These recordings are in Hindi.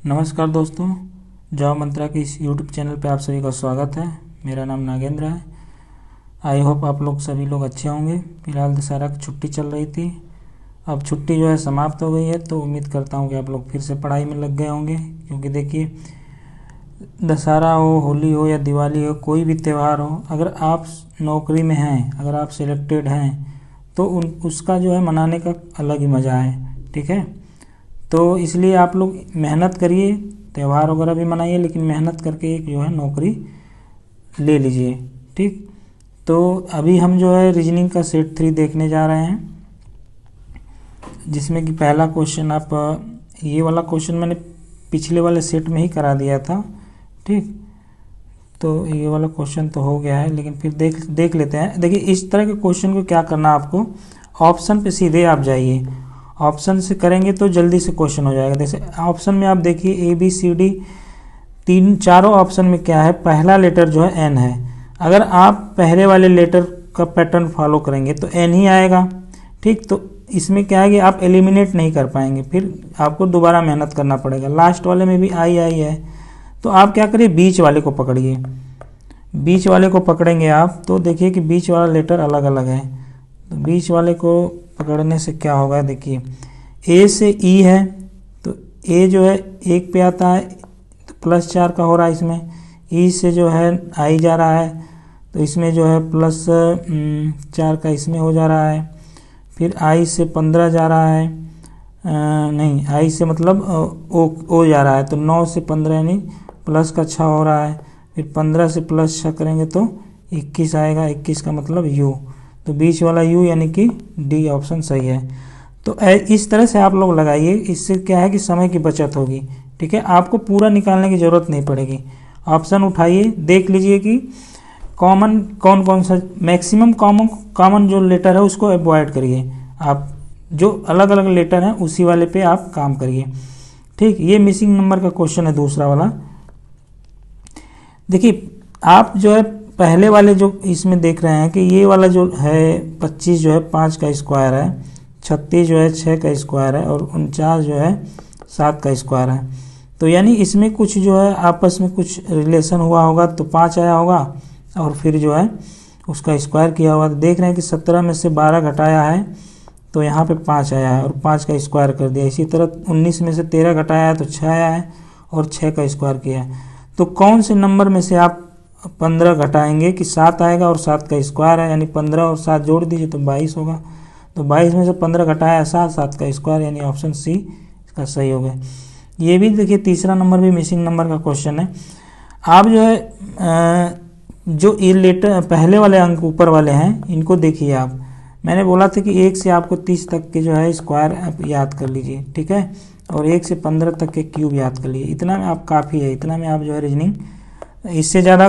नमस्कार दोस्तों, जॉब मंत्रा के इस यूट्यूब चैनल पे आप सभी का स्वागत है। मेरा नाम नागेंद्र है। आई होप आप लोग सभी लोग अच्छे होंगे। फिलहाल दशहरा की छुट्टी चल रही थी, अब छुट्टी जो है समाप्त हो गई है, तो उम्मीद करता हूँ कि आप लोग फिर से पढ़ाई में लग गए होंगे। क्योंकि देखिए, दशहरा हो, होली हो या दिवाली हो, कोई भी त्यौहार हो, अगर आप नौकरी में हैं, अगर आप सिलेक्टेड हैं, तो उसका जो है मनाने का अलग ही मज़ा है। ठीक है, तो इसलिए आप लोग मेहनत करिए, त्यौहार वगैरह भी मनाइए, लेकिन मेहनत करके एक जो है नौकरी ले लीजिए। ठीक, तो अभी हम जो है रीजनिंग का सेट 3 देखने जा रहे हैं, जिसमें कि पहला क्वेश्चन ये वाला क्वेश्चन मैंने पिछले वाले सेट में ही करा दिया था। ठीक, तो ये वाला क्वेश्चन तो हो गया है, लेकिन फिर देख लेते हैं। देखिए, इस तरह के क्वेश्चन को क्या करना, आपको ऑप्शन पे सीधे आप जाइए। ऑप्शन से करेंगे तो जल्दी से क्वेश्चन हो जाएगा। जैसे ऑप्शन में आप देखिए ABCD चारों ऑप्शन में क्या है, पहला लेटर जो है N है। अगर आप पहले वाले लेटर का पैटर्न फॉलो करेंगे तो N ही आएगा। ठीक, तो इसमें क्या है कि आप एलिमिनेट नहीं कर पाएंगे, फिर आपको दोबारा मेहनत करना पड़ेगा। लास्ट वाले में भी I है, तो आप क्या करिए, बीच वाले को पकड़िए। बीच वाले को पकड़ेंगे आप तो देखिए कि बीच वाला लेटर अलग अलग है। तो बीच वाले को पकड़ने से क्या होगा, देखिए A से E है, तो A जो है 1 पे आता है, तो +4 का हो रहा है इसमें। E से जो है I जा रहा है, तो इसमें जो है +4 का इसमें हो जा रहा है। फिर I से 15 जा रहा है, नहीं, I से मतलब O जा रहा है, तो 9 से 15 यानी प्लस का 6 हो रहा है। फिर 15 से +6 करेंगे तो 21 आएगा, 21 का मतलब U, तो बीच वाला U यानी कि D ऑप्शन सही है। तो इस तरह से आप लोग लगाइए, इससे क्या है कि समय की बचत होगी। ठीक है, आपको पूरा निकालने की ज़रूरत नहीं पड़ेगी। ऑप्शन उठाइए, देख लीजिए कि कॉमन कौन कौन सा, मैक्सिमम कॉमन जो लेटर है उसको अवॉइड करिए। आप जो अलग अलग लेटर हैं उसी वाले पे आप काम करिए। ठीक, ये मिसिंग नंबर का क्वेश्चन है, दूसरा वाला। देखिए, आप जो है पहले वाले जो इसमें देख रहे हैं कि ये वाला जो है 25 जो है 5 का स्क्वायर है, 36 जो है 6 का स्क्वायर है, और 49 जो है 7 का स्क्वायर है। तो यानी इसमें कुछ जो है आपस में कुछ रिलेशन हुआ होगा, तो 5 आया होगा, और फिर जो है उसका स्क्वायर किया होगा। तो देख रहे हैं कि 17 में से 12 घटाया है, तो यहाँ पे 5 आया है, और 5 का स्क्वायर कर दिया। इसी तरह 19 में से 13 घटाया है, तो 6 आया है, और 6 का स्क्वायर किया है। तो कौन से नंबर में से आप 15 घटाएंगे कि 7 आएगा, और 7 का स्क्वायर है, यानी 15 और 7 जोड़ दीजिए तो 22 होगा। तो 22 में से 15 घटाया 7, 7 का स्क्वायर, यानी ऑप्शन सी इसका सही हो गया। ये भी देखिए, तीसरा नंबर भी मिसिंग नंबर का क्वेश्चन है। आप जो है जो ये लेटर पहले वाले अंक ऊपर वाले हैं, इनको देखिए आप। मैंने बोला था कि 1 से आपको 30 तक के जो है स्क्वायर आप याद कर लीजिए। ठीक है, और 1 से 15 तक के क्यूब याद कर लीजिए। इतना में आप काफ़ी है, इतना में आप जो है रीजनिंग, इससे ज़्यादा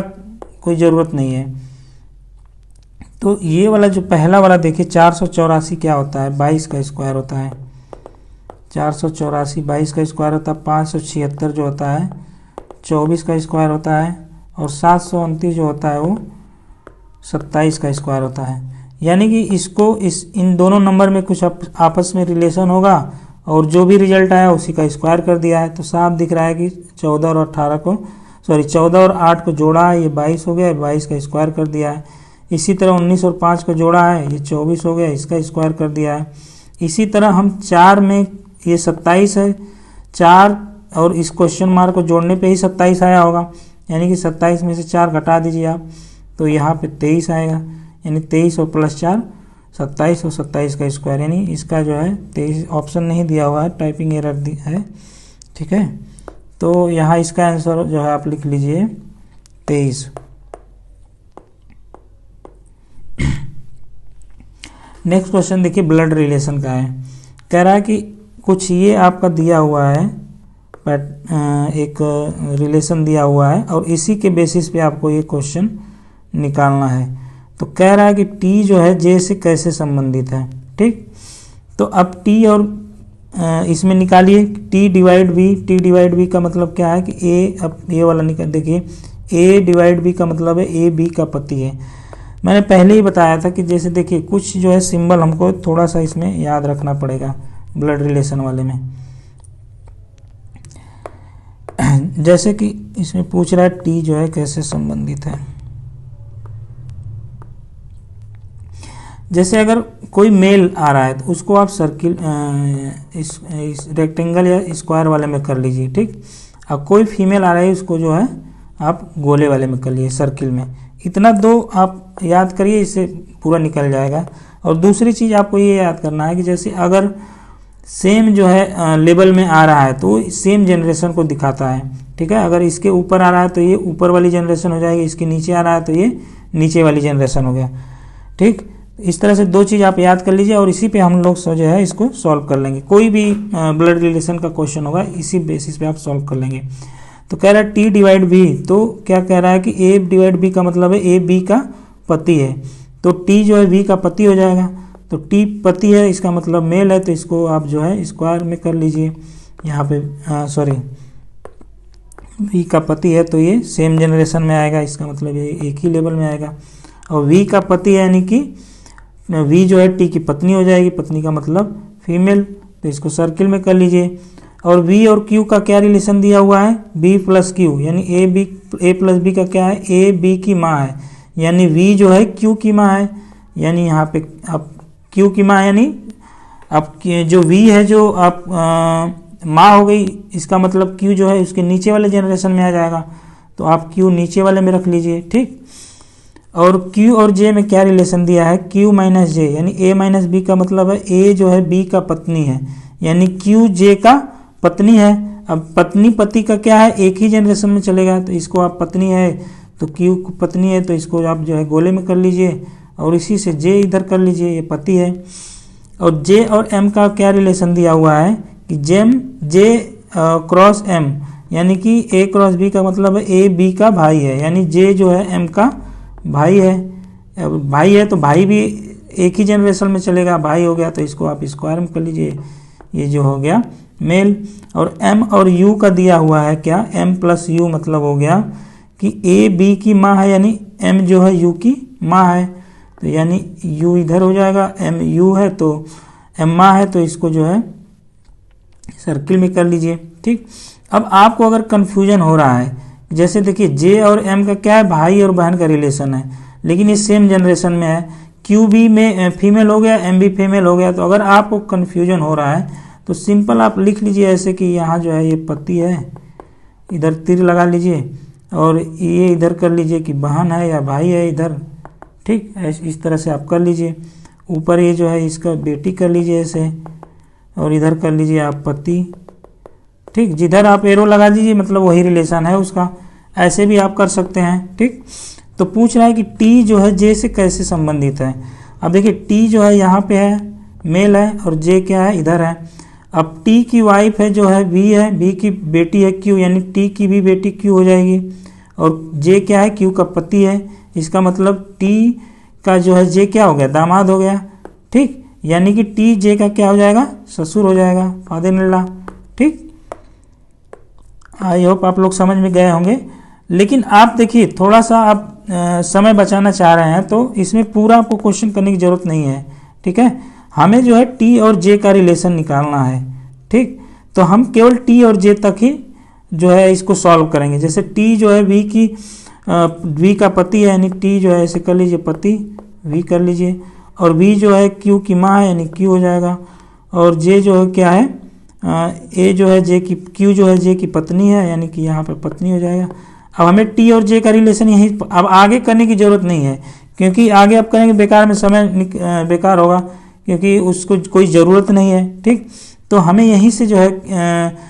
कोई ज़रूरत नहीं है। तो ये वाला जो पहला वाला देखिए, 484 क्या होता है, 22 का स्क्वायर होता है। 484 22 का स्क्वायर होता है। 576 जो होता है 24 का स्क्वायर होता है, और 729 जो होता है वो 27 का स्क्वायर होता है। यानी कि इन दोनों नंबर में कुछ आपस में रिलेशन होगा, और जो भी रिजल्ट आया उसी का स्क्वायर कर दिया है। तो साफ दिख रहा है कि 14 और 8 को जोड़ा है, ये 22 हो गया, 22 का स्क्वायर कर दिया है। इसी तरह 19 और 5 को जोड़ा है, ये 24 हो गया, इसका स्क्वायर कर दिया है। इसी तरह हम 4 में, ये 27 है, 4 और इस क्वेश्चन मार्क को जोड़ने पे ही 27 आया होगा, यानी कि 27 में से 4 घटा दीजिए आप, तो यहाँ पे 23 आएगा। यानी 23 और +4 27, और 27 का स्क्वायर, यानी इसका जो है 23 ऑप्शन नहीं दिया हुआ है, टाइपिंग एरर है। ठीक है, तो यहाँ इसका आंसर जो है आप लिख लीजिए 23। नेक्स्ट क्वेश्चन देखिए, ब्लड रिलेशन का है। कह रहा है कि कुछ ये आपका दिया हुआ है, एक रिलेशन दिया हुआ है, और इसी के बेसिस पे आपको ये क्वेश्चन निकालना है। तो कह रहा है कि T जो है J से कैसे संबंधित है। ठीक, तो अब T और इसमें निकालिए T डिवाइड B का मतलब क्या है कि A, अब ये वाला निकाल, देखिए A डिवाइड B का मतलब है A B का पति है। मैंने पहले ही बताया था कि जैसे देखिए, कुछ जो है सिंबल हमको थोड़ा सा इसमें याद रखना पड़ेगा ब्लड रिलेशन वाले में। जैसे कि इसमें पूछ रहा है टी जो है कैसे संबंधित है। जैसे अगर कोई मेल आ रहा है तो उसको आप सर्किल इस रेक्टेंगल या स्क्वायर वाले में कर लीजिए, ठीक। अब कोई फीमेल आ रहा है उसको जो है आप गोले वाले में कर लीजिए, सर्किल में। इतना दो आप याद करिए, इससे पूरा निकल जाएगा। और दूसरी चीज़ आपको ये याद करना है कि जैसे अगर सेम जो है लेवल में आ रहा है तो सेम जनरेशन को दिखाता है, ठीक है। अगर इसके ऊपर आ रहा है तो ये ऊपर वाली जनरेशन हो जाएगी, इसके नीचे आ रहा है तो ये नीचे वाली जनरेशन हो गया, ठीक। इस तरह से दो चीज़ आप याद कर लीजिए और इसी पे हम लोग जो है इसको सॉल्व कर लेंगे। कोई भी ब्लड रिलेशन का क्वेश्चन होगा इसी बेसिस पे आप सॉल्व कर लेंगे। तो कह रहा है टी डिवाइड बी, तो क्या कह रहा है कि ए डिवाइड बी का मतलब है ए बी का पति है, तो टी जो है बी का पति हो जाएगा। तो टी पति है, इसका मतलब मेल है, तो इसको आप जो है स्क्वायर में कर लीजिए। यहाँ पे सॉरी वी का पति है तो ये सेम जनरेशन में आएगा, इसका मतलब ये एक ही लेवल में आएगा। और वी का पति है यानी कि वी जो है टी की पत्नी हो जाएगी, पत्नी का मतलब फीमेल, तो इसको सर्किल में कर लीजिए। और वी और क्यू का क्या रिलेशन दिया हुआ है, बी प्लस क्यू, यानी ए प्लस बी का क्या है, ए बी की माँ है, यानी वी जो है क्यू की माँ है, यानी यहाँ पे आप क्यू की माँ, यानी आप जो वी है जो आप माँ हो गई, इसका मतलब क्यू जो है उसके नीचे वाले जनरेशन में आ जाएगा, तो आप क्यू नीचे वाले में रख लीजिए, ठीक। और Q और J में क्या रिलेशन दिया है, Q माइनस जे, यानी A माइनस बी का मतलब है A जो है B का पत्नी है, यानी Q J का पत्नी है। अब पत्नी पति का क्या है, एक ही जनरेशन में चलेगा, तो इसको आप पत्नी है तो Q पत्नी है तो इसको आप जो है गोले में कर लीजिए और इसी से J इधर कर लीजिए, ये पति है। और J और M का क्या रिलेशन दिया हुआ है कि J क्रॉस M, यानी कि A क्रॉस B का मतलब है A B का भाई है, यानी J जो है M का भाई है। अब भाई है तो भाई भी एक ही जनरेशन में चलेगा, भाई हो गया, तो इसको आप स्क्वायर में कर लीजिए, ये जो हो गया मेल। और M और U का दिया हुआ है क्या, M प्लस U मतलब हो गया कि A B की माँ है, यानी M जो है U की माँ है, तो यानी U इधर हो जाएगा, M U है तो M माँ है, तो इसको जो है सर्किल में कर लीजिए, ठीक। अब आपको अगर कन्फ्यूजन हो रहा है, जैसे देखिए J और M का क्या है, भाई और बहन का रिलेशन है, लेकिन ये सेम जनरेशन में है, Q भी में फीमेल हो गया, M भी फीमेल हो गया, तो अगर आपको कन्फ्यूजन हो रहा है तो सिंपल आप लिख लीजिए ऐसे कि यहाँ जो है ये पति है, इधर तीर लगा लीजिए और ये इधर कर लीजिए कि बहन है या भाई है इधर, ठीक। इस तरह से आप कर लीजिए। ऊपर ये जो है इसका बेटी कर लीजिए ऐसे, और इधर कर लीजिए आप पति, ठीक। जिधर आप एरो लगा दीजिए मतलब वही रिलेशन है उसका, ऐसे भी आप कर सकते हैं, ठीक। तो पूछ रहा है कि टी जो है जे से कैसे संबंधित है। अब देखिए टी जो है यहाँ पे है, मेल है, और जे क्या है, इधर है। अब टी की वाइफ है जो है बी है, बी की बेटी है क्यू, यानी टी की भी बेटी क्यू हो जाएगी। और जे क्या है, क्यू का पति है, इसका मतलब टी का जो है जे क्या हो गया, दामाद हो गया, ठीक। यानी कि टी जे का क्या हो जाएगा, ससुर हो जाएगा, फादर इन लॉ, ठीक। आई होप आप लोग समझ में गए होंगे। लेकिन आप देखिए थोड़ा सा आप समय बचाना चाह रहे हैं तो इसमें पूरा आपको क्वेश्चन करने की जरूरत नहीं है, ठीक है। हमें जो है टी और जे का रिलेशन निकालना है, ठीक। तो हम केवल टी और जे तक ही जो है इसको सॉल्व करेंगे। जैसे टी जो है वी का पति है, यानी टी जो है ऐसे कर लीजिए पति, वी कर लीजिए। और वी जो है क्यू की माँ है, यानी क्यू हो जाएगा। और जे जो है क्या है, ए जो है जे की, क्यू जो है जे की पत्नी है, यानी कि यहाँ पर पत्नी हो जाएगा। अब हमें टी और जे का रिलेशन यही, अब आगे करने की जरूरत नहीं है, क्योंकि आगे आप करेंगे बेकार में समय बेकार होगा, क्योंकि उसको कोई ज़रूरत नहीं है, ठीक। तो हमें यहीं से जो है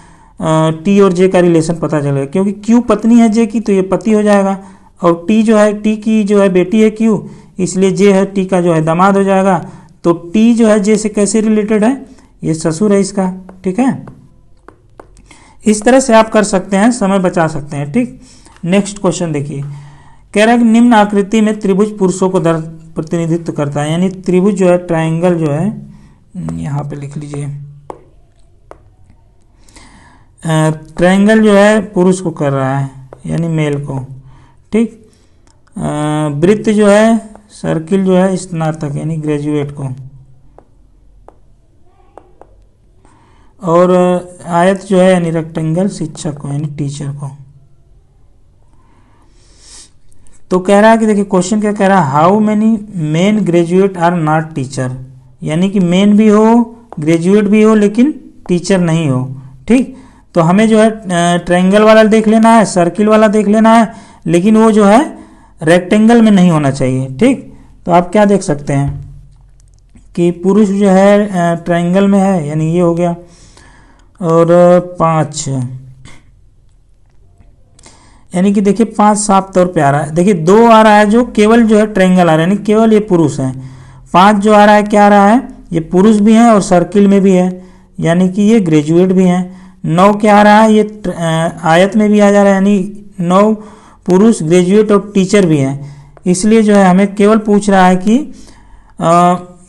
टी और जे का रिलेशन पता चलेगा, क्योंकि क्यू पत्नी है जे की तो ये पति हो जाएगा, और टी जो है, टी की जो है बेटी है क्यू, इसलिए जे है टी का जो है दामाद हो जाएगा। तो टी जो है जे से कैसे रिलेटेड है, ये ससुर है इसका, ठीक है। इस तरह से आप कर सकते हैं, समय बचा सकते हैं, ठीक। नेक्स्ट क्वेश्चन देखिए, कह रहा है कि निम्न आकृति में त्रिभुज पुरुषों को प्रतिनिधित्व करता है, यानी त्रिभुज जो है, ट्रायंगल जो है, यहाँ पे लिख लीजिए, ट्रायंगल जो है पुरुष को कर रहा है, यानी मेल को, ठीक। वृत्त जो है, सर्किल जो है स्नातक यानी ग्रेजुएट को, और आयत जो है यानी रेक्टेंगल शिक्षक को यानी टीचर को। तो कह रहा है कि देखिए क्वेश्चन क्या कह रहा है, how many men graduate are not teacher, यानी कि मेन भी हो ग्रेजुएट भी हो लेकिन टीचर नहीं हो। ठीक, तो हमें जो है ट्रायंगल वाला देख लेना है, सर्किल वाला देख लेना है, लेकिन वो जो है रेक्टेंगल में नहीं होना चाहिए। ठीक, तो आप क्या देख सकते हैं कि पुरुष जो है ट्रायंगल में है, यानी ये हो गया, और 5, यानी कि देखिए 5 साफ तौर पे आ रहा है। देखिए 2 आ रहा है जो केवल जो है ट्रायंगल आ रहा है, यानी केवल ये पुरुष है। 5 जो आ रहा है क्या आ रहा है, ये पुरुष भी है और सर्किल में भी है, यानी कि ये ग्रेजुएट भी हैं। 9 क्या आ रहा है, ये आयत में भी आ जा रहा है, यानी 9 पुरुष ग्रेजुएट और टीचर भी हैं। इसलिए जो है हमें केवल पूछ रहा है कि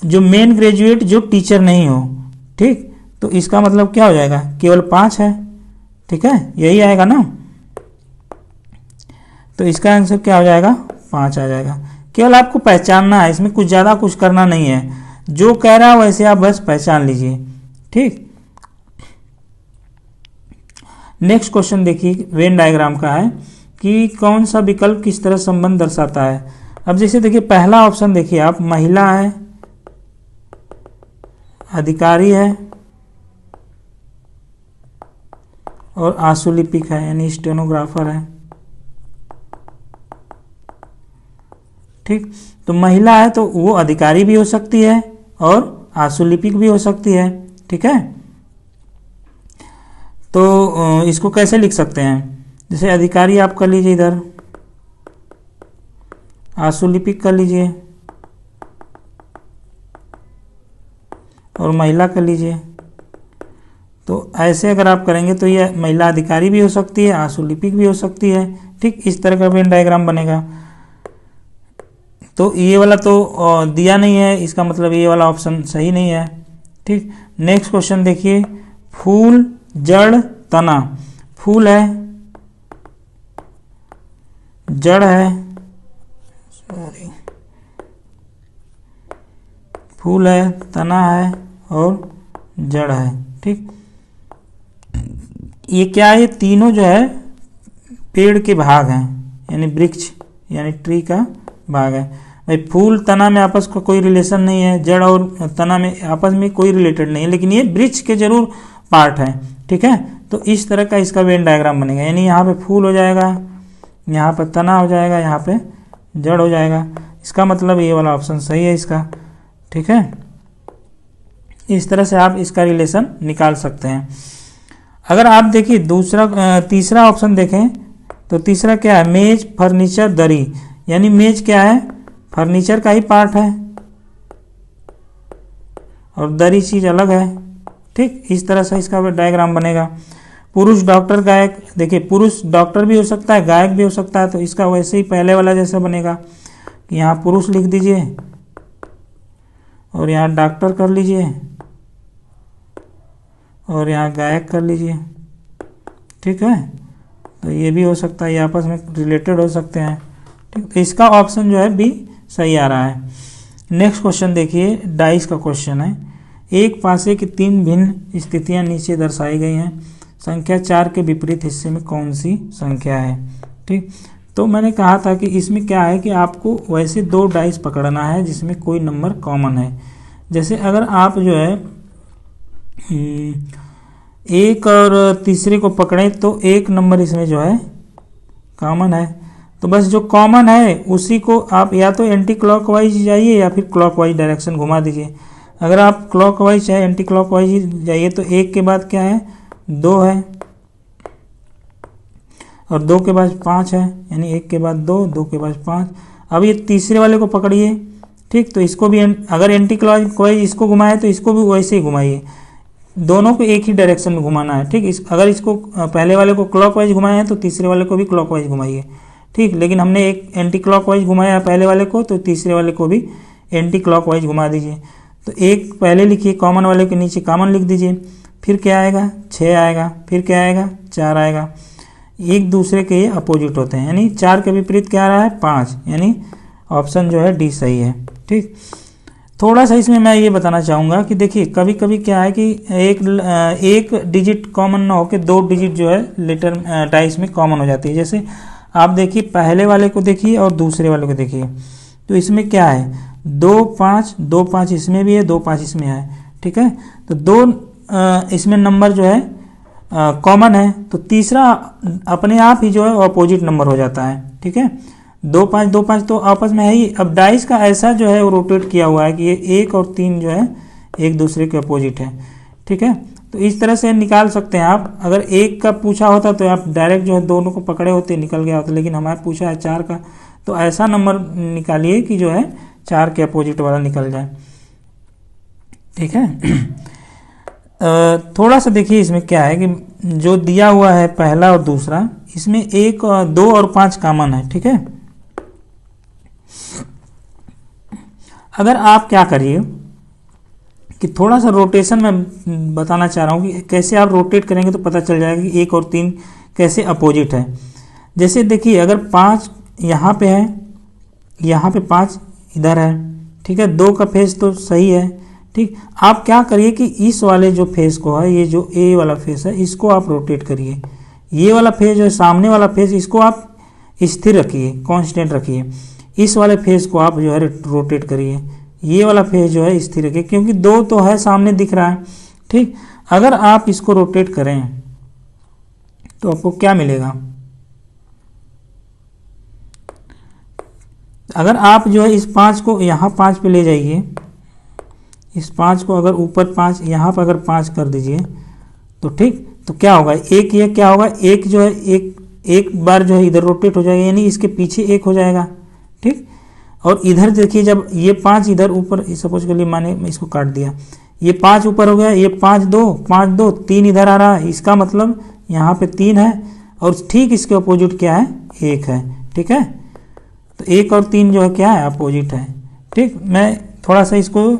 जो मेन ग्रेजुएट जो टीचर नहीं हो। ठीक, तो इसका मतलब क्या हो जाएगा, केवल 5 है। ठीक है, यही आएगा ना, तो इसका आंसर क्या हो जाएगा, 5 आ जाएगा। केवल आपको पहचानना है, इसमें कुछ ज़्यादा कुछ करना नहीं है, जो कह रहा है वैसे आप बस पहचान लीजिए। ठीक, नेक्स्ट क्वेश्चन देखिए वेन डायग्राम का है कि कौन सा विकल्प किस तरह संबंध दर्शाता है। अब जैसे देखिए पहला ऑप्शन देखिए आप, महिला है, अधिकारी है और आशुलिपिक है, यानी स्टेनोग्राफर है। ठीक, तो महिला है तो वो अधिकारी भी हो सकती है और आशुलिपिक भी हो सकती है। ठीक है, तो इसको कैसे लिख सकते हैं, जैसे अधिकारी आप कर लीजिए इधर, आशुलिपिक कर लीजिए और महिला कर लीजिए। तो ऐसे अगर आप करेंगे तो ये महिला अधिकारी भी हो सकती है, आशुलिपिक भी हो सकती है। ठीक, इस तरह का वेन डायग्राम बनेगा। तो ये वाला तो दिया नहीं है, इसका मतलब ये वाला ऑप्शन सही नहीं है। ठीक, नेक्स्ट क्वेश्चन देखिए, फूल जड़ तना, फूल है, जड़ है, सॉरी, फूल है, तना है और जड़ है। ठीक, ये क्या है, ये तीनों जो है पेड़ के भाग हैं, यानी वृक्ष यानी ट्री का भाग है। भाई फूल तना में आपस का कोई रिलेशन नहीं है, जड़ और तना में आपस में कोई रिलेटेड नहीं है, लेकिन ये वृक्ष के जरूर पार्ट है। ठीक है, तो इस तरह का इसका वेन डायग्राम बनेगा, यानी यहाँ पे फूल हो जाएगा, यहाँ पे तना हो जाएगा, यहाँ पे जड़ हो जाएगा। इसका मतलब ये वाला ऑप्शन सही है इसका। ठीक है, इस तरह से आप इसका रिलेशन निकाल सकते हैं। अगर आप देखिए तीसरा ऑप्शन देखें तो तीसरा क्या है, मेज फर्नीचर दरी, यानी मेज क्या है, फर्नीचर का ही पार्ट है और दरी चीज अलग है। ठीक, इस तरह से इसका डायग्राम बनेगा। पुरुष डॉक्टर गायक, देखिए पुरुष डॉक्टर भी हो सकता है, गायक भी हो सकता है, तो इसका वैसे ही पहले वाला जैसा बनेगा कि यहाँ पुरुष लिख दीजिए और यहाँ डॉक्टर कर लीजिए और यहाँ गायक कर लीजिए। ठीक है, तो ये भी हो सकता है, ये आपस में रिलेटेड हो सकते हैं। ठीक, तो इसका ऑप्शन जो है बी सही आ रहा है। नेक्स्ट क्वेश्चन देखिए, डाइस का क्वेश्चन है। एक पासे की 3 भिन्न स्थितियां नीचे दर्शाई गई हैं, संख्या 4 के विपरीत हिस्से में कौन सी संख्या है। ठीक, तो मैंने कहा था कि इसमें क्या है कि आपको वैसे 2 डाइस पकड़ना है जिसमें कोई नंबर कॉमन है। जैसे अगर आप जो है एक और तीसरे को पकड़ें तो एक नंबर इसमें जो है कॉमन है, तो बस जो कॉमन है उसी को आप या तो एंटी क्लॉकवाइज जाइए या फिर क्लॉकवाइज डायरेक्शन घुमा दीजिए। अगर आप क्लॉकवाइज चाहे एंटी क्लॉकवाइज जाइए तो 1 के बाद क्या है, 2 है और 2 के बाद 5 है, यानी 1 के बाद 2, 2 के बाद 5। अब ये तीसरे वाले को पकड़िए। ठीक, तो इसको भी अगर एंटी क्लॉकवाइज इसको घुमाए तो इसको भी वैसे ही घुमाइए, दोनों को एक ही डायरेक्शन में घुमाना है। ठीक, अगर इसको पहले वाले को क्लॉकवाइज घुमाए हैं तो तीसरे वाले को भी क्लॉकवाइज घुमाइए। ठीक, लेकिन हमने एक एंटी क्लॉकवाइज घुमाया पहले वाले को, तो तीसरे वाले को भी एंटी क्लॉकवाइज घुमा दीजिए। तो एक पहले लिखिए, कॉमन वाले के नीचे कॉमन लिख दीजिए, फिर क्या आएगा, 6 आएगा, फिर क्या आएगा, 4 आएगा। एक दूसरे के ये अपोजिट होते हैं, यानी 4 के विपरीत क्या आ रहा है, 5, यानी ऑप्शन जो है डी सही है। ठीक, थोड़ा सा इसमें मैं ये बताना चाहूँगा कि देखिए कभी कभी क्या है कि एक डिजिट कॉमन ना होकर 2 डिजिट जो है लेटर डाइस में कॉमन हो जाती है। जैसे आप देखिए पहले वाले को देखिए और दूसरे वाले को देखिए, तो इसमें क्या है 2 5 2 5 इसमें भी है, 2 5 इसमें है, ठीक है। तो 2 इसमें नंबर जो है कॉमन है, तो तीसरा अपने आप ही जो है अपोजिट नंबर हो जाता है, ठीक है। 2 5 2 5 तो आपस में है ही। अब डाइस का ऐसा जो है वो रोटेट किया हुआ है कि ये 1 और 3 जो है एक दूसरे के अपोजिट है, ठीक है। तो इस तरह से निकाल सकते हैं आप। अगर 1 का पूछा होता तो आप डायरेक्ट जो है दोनों को पकड़े होते निकल गया होता, लेकिन हमारे पूछा है 4 का, तो ऐसा नंबर निकालिए कि जो है 4 के अपोजिट वाला निकल जाए, ठीक है। थोड़ा सा देखिए इसमें क्या है कि जो दिया हुआ है पहला और दूसरा, इसमें 1 2 और 5 कॉमन है, ठीक है। अगर आप क्या करिए कि थोड़ा सा रोटेशन में बताना चाह रहा हूँ कि कैसे आप रोटेट करेंगे तो पता चल जाएगा कि 1 और 3 कैसे अपोजिट है। जैसे देखिए अगर 5 यहाँ पे है, यहाँ पे 5 इधर है, ठीक है, 2 का फेस तो सही है, ठीक। आप क्या करिए कि इस वाले जो फेस को है, ये जो ए वाला फेस है, इसको आप रोटेट करिए। ये वाला फेस जो है सामने वाला फेस, इसको आप स्थिर रखिए, कांस्टेंट रखिए। इस वाले फेस को आप जो है रोटेट करिए। ये वाला फेस जो है स्थिर रखिए, क्योंकि 2 तो है सामने दिख रहा है, ठीक। अगर आप इसको रोटेट करें तो आपको क्या मिलेगा, अगर आप जो है इस 5 को यहाँ 5 पे ले जाइए, इस 5 को अगर ऊपर 5 यहाँ पर अगर 5 कर दीजिए तो ठीक, तो क्या होगा, एक ये क्या होगा, एक जो है एक बार जो है इधर रोटेट हो जाएगा, यानी इसके पीछे 1 हो जाएगा, ठीक। और इधर देखिए जब ये 5 इधर ऊपर, सपोज के लिए माने मैं इसको काट दिया, ये 5 ऊपर हो गया, ये 5 2 3 इधर आ रहा है, इसका मतलब यहाँ पे 3 है और ठीक इसके अपोजिट क्या है 1 है, ठीक है। तो 1 और 3 जो है क्या है अपोजिट है, ठीक। मैं थोड़ा सा इसको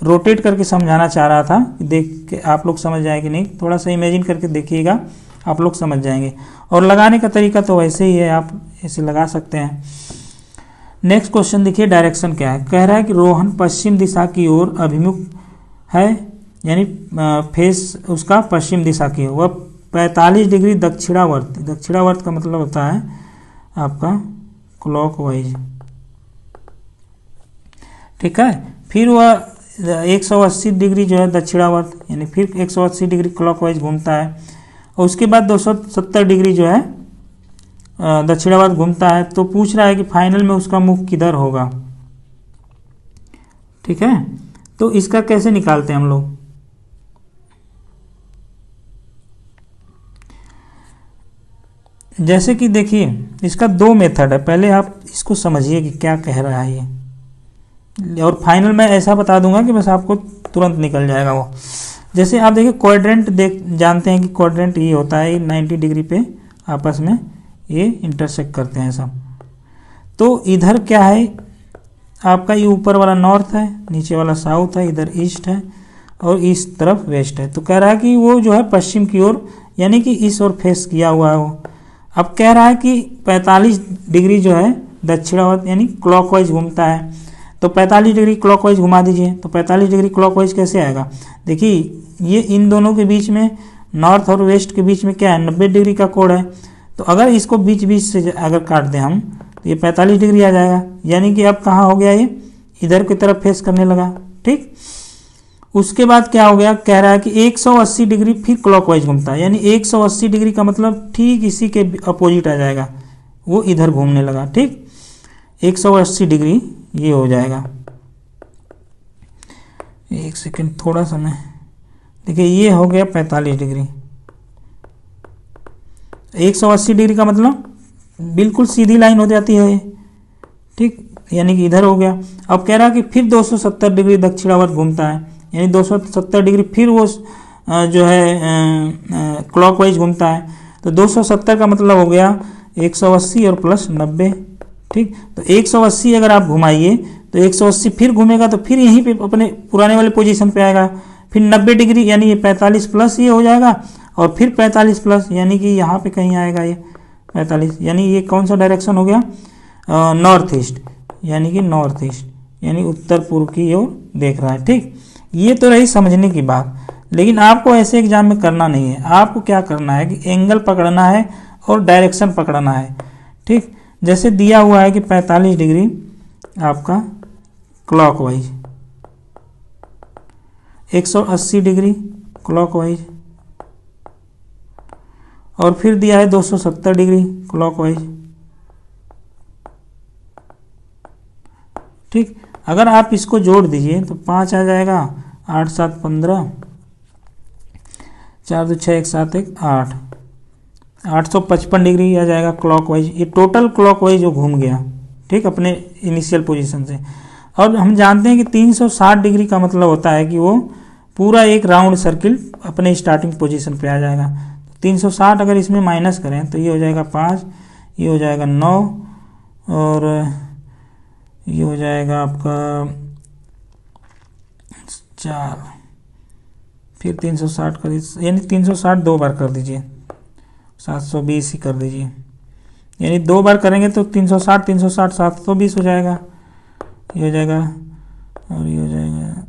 रोटेट करके समझाना चाह रहा था, देख के आप लोग समझ जाएंगे नहीं, थोड़ा सा इमेजिन करके देखिएगा, आप लोग समझ जाएंगे। और लगाने का तरीका तो वैसे ही है, आप ऐसे लगा सकते हैं। नेक्स्ट क्वेश्चन देखिए, डायरेक्शन क्या है। कह रहा है कि रोहन पश्चिम दिशा की ओर अभिमुख है, यानी फेस उसका पश्चिम दिशा की ओर, वह 45 डिग्री दक्षिणावर्त का मतलब होता है आपका क्लॉकवाइज, ठीक है। फिर वह 180 डिग्री जो है दक्षिणावर्त, यानी फिर 180 डिग्री क्लॉकवाइज घूमता है, और उसके बाद 270 डिग्री जो है दक्षिणावर्त घूमता है। तो पूछ रहा है कि फाइनल में उसका मुख किधर होगा, ठीक है। तो इसका कैसे निकालते हैं हम लोग, जैसे कि देखिए इसका 2 मेथड है। पहले आप इसको समझिए कि क्या कह रहा है ये, और फाइनल में ऐसा बता दूंगा कि बस आपको तुरंत निकल जाएगा वो। जैसे आप देखिए क्वाड्रेंट जानते हैं कि क्वाड्रेंट ये होता है, 90 डिग्री पे आपस में ये इंटरसेक्ट करते हैं सब। तो इधर क्या है आपका, ये ऊपर वाला नॉर्थ है, नीचे वाला साउथ है, इधर ईस्ट है और इस तरफ वेस्ट है। तो कह रहा है कि वो जो है पश्चिम की ओर, यानी कि इस ओर फेस किया हुआ है वो। अब कह रहा है कि 45 डिग्री जो है दक्षिणावर्त यानी क्लॉकवाइज घूमता है, तो 45 डिग्री क्लॉकवाइज घुमा दीजिए। तो 45 डिग्री क्लॉकवाइज कैसे आएगा, देखिए ये इन दोनों के बीच में, नॉर्थ और वेस्ट के बीच में क्या है 90 डिग्री का कोण है। तो अगर इसको बीच बीच से अगर काट दें हम तो ये 45 डिग्री आ जाएगा, यानी कि अब कहाँ हो गया, ये इधर की तरफ फेस करने लगा, ठीक। उसके बाद क्या हो गया, कह रहा है कि 180 डिग्री फिर क्लॉकवाइज घूमता है, यानी 180 डिग्री का मतलब ठीक इसी के अपोजिट आ जाएगा, वो इधर घूमने लगा, ठीक। 180 डिग्री ये हो जाएगा। एक सेकंड, थोड़ा सा मैं देखिए, ये हो गया 45 डिग्री। 180 डिग्री का मतलब बिल्कुल सीधी लाइन हो जाती है, ठीक, यानी कि इधर हो गया। अब कह रहा है कि फिर 270 डिग्री दक्षिणावर्त घूमता है, यानी 270 डिग्री फिर वो जो है क्लॉकवाइज घूमता है। तो 270 का मतलब हो गया 180 और प्लस 90, ठीक। तो 180 अगर आप घुमाइए तो 180 फिर घूमेगा, तो फिर यहीं पे अपने पुराने वाले पोजीशन पे आएगा। फिर 90 डिग्री यानी ये 45 प्लस ये हो जाएगा, और फिर 45 प्लस यानी कि यहाँ पे कहीं आएगा ये 45, यानी ये कौन सा डायरेक्शन हो गया, नॉर्थ ईस्ट, यानी कि नॉर्थ ईस्ट, यानी उत्तर पूर्व की ओर देख रहा है। ठीक, ये तो रही समझने की बात, लेकिन आपको ऐसे एग्जाम में करना नहीं है। आपको क्या करना है कि एंगल पकड़ना है और डायरेक्शन पकड़ना है। ठीक, जैसे दिया हुआ है कि 45 डिग्री आपका क्लॉकवाइज, 180 डिग्री क्लॉकवाइज, और फिर दिया है 270 डिग्री क्लॉकवाइज। ठीक, अगर आप इसको जोड़ दीजिए तो 5 आ जाएगा, 8 7 15, 4 2 6 1 7 1 8, 855 डिग्री आ जाएगा क्लॉकवाइज। ये टोटल क्लॉकवाइज जो घूम गया, ठीक, अपने इनिशियल पोजीशन से। और हम जानते हैं कि 360 डिग्री का मतलब होता है कि वो पूरा एक राउंड सर्किल अपने स्टार्टिंग पोजीशन पे आ जाएगा। 360 अगर इसमें माइनस करें तो ये हो जाएगा 5, ये हो जाएगा 9, और ये हो जाएगा आपका 4, फिर 360 कर, यानी 360 2 बार कर दीजिए, 720 ही कर दीजिए, यानी 2 बार करेंगे तो 360 360 720 हो जाएगा, ये हो जाएगा, और ये हो जाएगा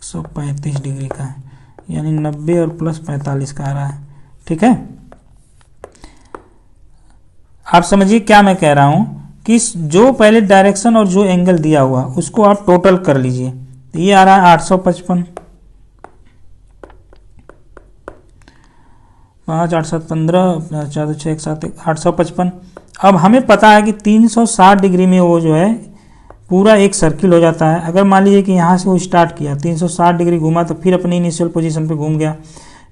135 डिग्री का, यानी 90 और प्लस 45 का आ रहा है। ठीक है, आप समझिए क्या मैं कह रहा हूं कि जो पहले डायरेक्शन और जो एंगल दिया हुआ उसको आप टोटल कर लीजिए। तो ये आ रहा है 855, 5 8 7 15, 4 2 6 1 7 1, 855। अब हमें पता है कि 360 डिग्री में वो जो है पूरा एक सर्किल हो जाता है। अगर मान लीजिए कि यहाँ से वो स्टार्ट किया, 360 डिग्री घूमा तो फिर अपनी इनिशियल पोजीशन पे घूम गया,